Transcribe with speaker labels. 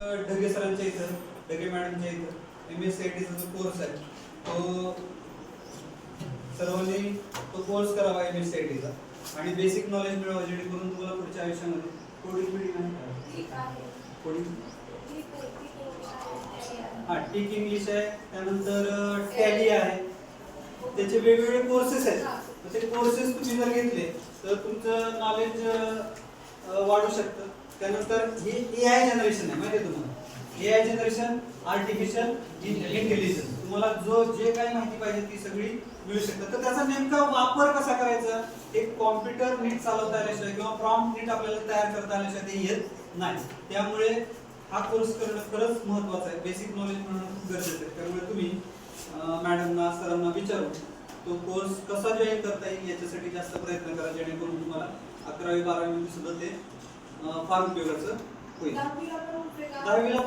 Speaker 1: ढगे सरांच्या इथं, ढगे मॅडमच्या इथं MSCITचा जो कोर्स आहे तो सर्वांनी तो कोर्स करावा MSCITचा आणि बेसिक नॉलेज मिळवा जेणेकरून तुम्हाला पुढच्या आयुष्यामध्ये टिक इंग्लिश आहे, त्यानंतर टॅली आहे, त्याचे वेगवेगळे कोर्सेस आहेत. ते कोर्सेस तुम्ही जर घेतले तर तुमचं नॉलेज वाढू शकतं. त्यानंतर हे AI जनरेशन आहे, माहिती आहे तुम्हाला. AI जनरेशन, आर्टिफिशियल इंटेलिजन्स, तुम्हाला जे काही माहिती पाहिजे ती सगळी मिळू शकते. तर त्याचा नेमका वापर कसा करायचा, एक कॉम्प्युटर नीट चालवता आल्याशिवाय किंवा प्रॉम्प्ट नीट आपल्याला तयार करता आल्याशिवाय ते येत नाही. त्यामुळे हा कोर्स करणं खरंच महत्त्वाचं आहे. बेसिक नॉलेज मिळणं खूप गरजेचं आहे. त्यामुळे तुम्ही मॅडमना सरांना विचारून तो कोर्स कसा जॉईन करता येईल याच्यासाठी जास्त प्रयत्न करा, जेणेकरून तुम्हाला 11वी 12वी सुद्धा ते फार उपयोगाचं होईल. 10वीला